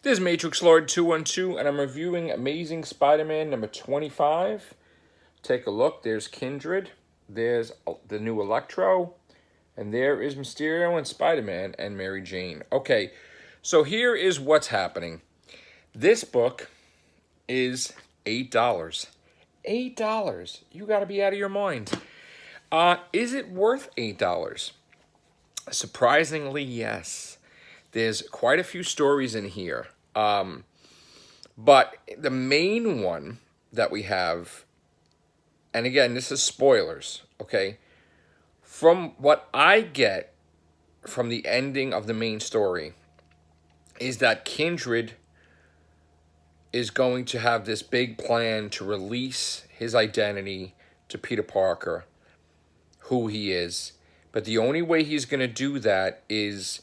This is Matrix Lord 212, and I'm reviewing Amazing Spider-Man number 25. Take a look. There's Kindred. There's the new Electro. And there is Mysterio and Spider-Man and Mary Jane. Okay, so here is what's happening. This book is $8. $8. You got to be out of your mind. Is it worth $8? Surprisingly, yes. There's quite a few stories in here. But the main one that we have, and again, this is spoilers, okay? From what I get from the ending of the main story is that Kindred is going to have this big plan to release his identity to Peter Parker, who he is. But the only way he's going to do that is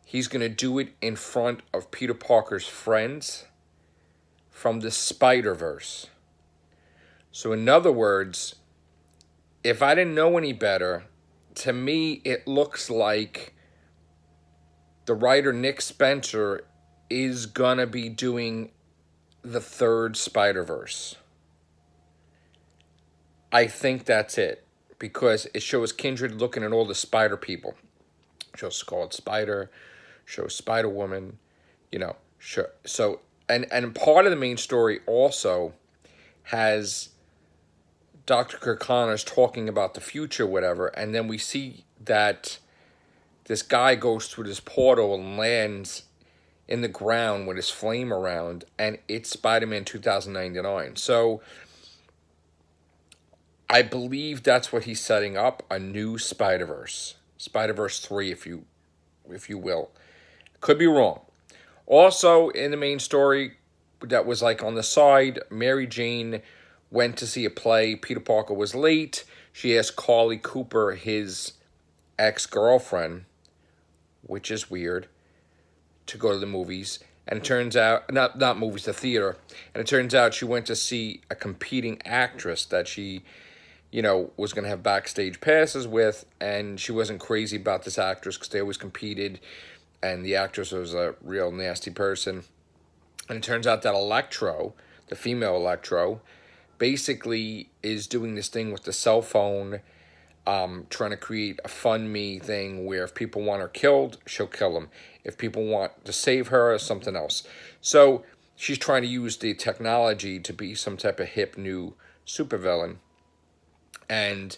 he's going to do it in front of Peter Parker's friends from the Spider-Verse. So in other words, if I didn't know any better, to me it looks like the writer Nick Spencer is going to be doing the third Spider-Verse. I think that's it, because it shows Kindred looking at all the spider people. It shows Scarlet Spider, shows Spider-Woman, so and part of the main story also has Dr. Kirkconnors talking about the future, whatever, and then we see that this guy goes through this portal and lands in the ground with his flame around, and it's Spider-Man 2099. So I believe that's what he's setting up, a new Spider-Verse. Spider-Verse 3, if you will. Could be wrong. Also, in the main story that was like on the side, Mary Jane went to see a play. Peter Parker was late. She asked Carly Cooper, his ex-girlfriend, which is weird, to go to the movies. And it turns out, not movies, the theater. And it turns out she went to see a competing actress that she, was going to have backstage passes with. And she wasn't crazy about this actress because they always competed. And the actress was a real nasty person. And it turns out that Electro, the female Electro, basically is doing this thing with the cell phone, trying to create a fund me thing where if people want her killed, she'll kill them. If people want to save her, something else. So she's trying to use the technology to be some type of hip new supervillain. And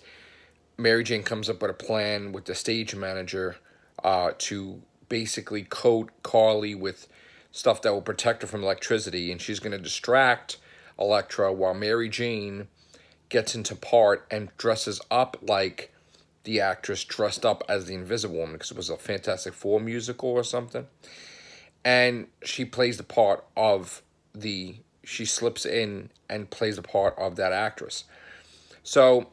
Mary Jane comes up with a plan with the stage manager to basically coat Carly with stuff that will protect her from electricity, and she's going to distract Electra while Mary Jane gets into part and dresses up like the actress dressed up as the Invisible Woman, because it was a Fantastic Four musical or something. And she plays the part of she slips in and plays the part of that actress. So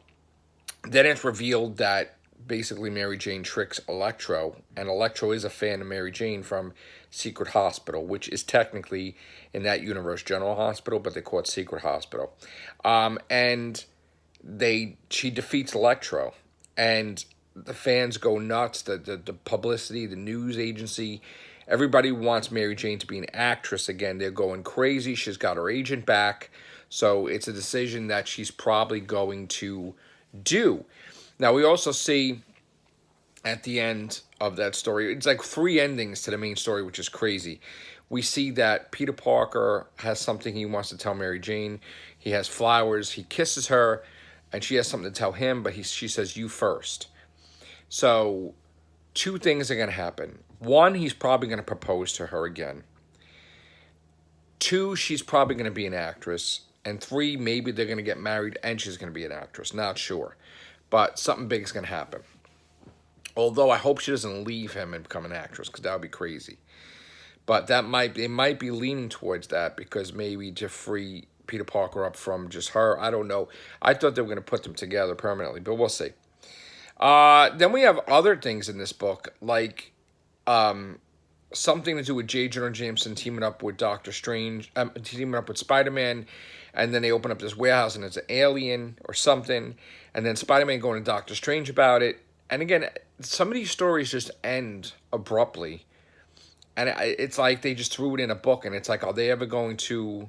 then it's revealed that basically Mary Jane tricks Electro, and Electro is a fan of Mary Jane from Secret Hospital, which is technically, in that universe, General Hospital, but they call it Secret Hospital. And she defeats Electro, and the fans go nuts. The publicity, the news agency, everybody wants Mary Jane to be an actress again. They're going crazy. She's got her agent back, so it's a decision that she's probably going to do. Now, we also see at the end of that story, it's like 3 endings to the main story, which is crazy. We see that Peter Parker has something he wants to tell Mary Jane. He has flowers. He kisses her, and she has something to tell him, but she says, "You first." So 2 things are going to happen. 1, he's probably going to propose to her again. 2, she's probably going to be an actress. And 3, maybe they're going to get married and she's going to be an actress. Not sure. But something big is going to happen. Although I hope she doesn't leave him and become an actress, because that would be crazy. But it might be leaning towards that, because maybe to free Peter Parker up from just her. I don't know. I thought they were going to put them together permanently, but we'll see. Then we have other things in this book, like something to do with J. Jonah Jameson teaming up with Doctor Strange, teaming up with Spider-Man, and then they open up this warehouse and it's an alien or something, and then Spider-Man going to Doctor Strange about it. And again, some of these stories just end abruptly, And it's like they just threw it in a book, and it's like, are they ever going to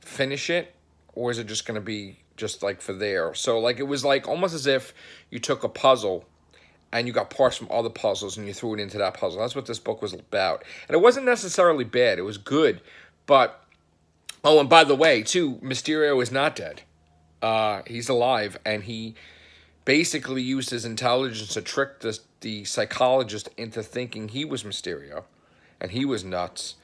finish it, or is it just going to be just like for there? So like it was like almost as if you took a puzzle and you got parts from other puzzles and you threw it into that puzzle. That's what this book was about. And it wasn't necessarily bad. It was good. But, oh, and by the way, too, Mysterio is not dead. He's alive, and he basically used his intelligence to trick the psychologist into thinking he was Mysterio, and he was nuts.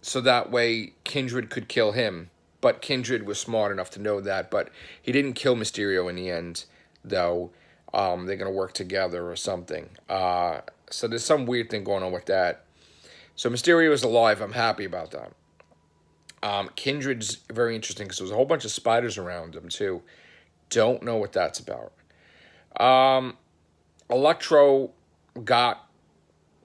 So that way Kindred could kill him. But Kindred was smart enough to know that. But he didn't kill Mysterio in the end, though. They're going to work together or something. So there's some weird thing going on with that. So Mysterio is alive. I'm happy about that. Kindred's very interesting because there's a whole bunch of spiders around him, too. Don't know what that's about. Electro got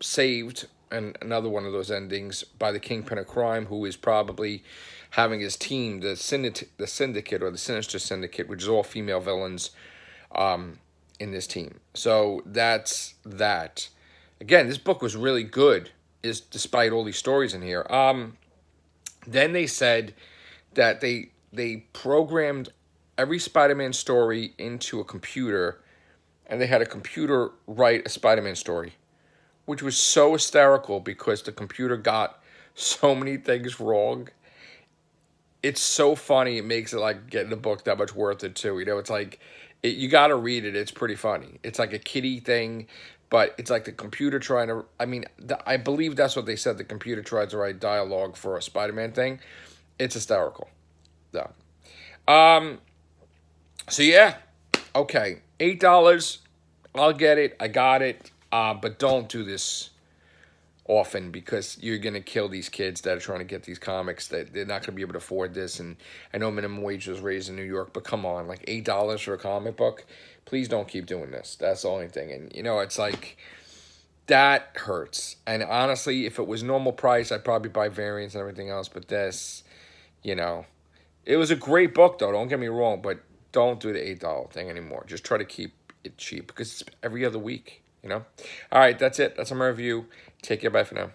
saved, and another one of those endings, by the Kingpin of Crime, who is probably having his team, the Syndicate, or the Sinister Syndicate, which is all female villains, in this team. So that's that. Again, this book was really good, despite all these stories in here. Then they said that they programmed every Spider-Man story into a computer, and they had a computer write a Spider-Man story, which was so hysterical because the computer got so many things wrong. It's so funny. It makes it like getting the book that much worth it too. You know, it's like you got to read it. It's pretty funny. It's like a kiddie thing, but it's like the computer trying to. I mean, I believe that's what they said. The computer tried to write dialogue for a Spider-Man thing. It's hysterical, though. So yeah, okay, $8. I'll get it. I got it. But don't do this often because you're going to kill these kids that are trying to get these comics. That they're not going to be able to afford this. And I know minimum wage was raised in New York, but come on, like $8 for a comic book? Please don't keep doing this. That's the only thing. And, you know, it's like, that hurts. And honestly, if it was normal price, I'd probably buy variants and everything else. But this, you know, it was a great book, though. Don't get me wrong. But don't do the $8 thing anymore. Just try to keep it cheap because it's every other week, you know? All right, that's it. That's my review. Take care. Bye for now.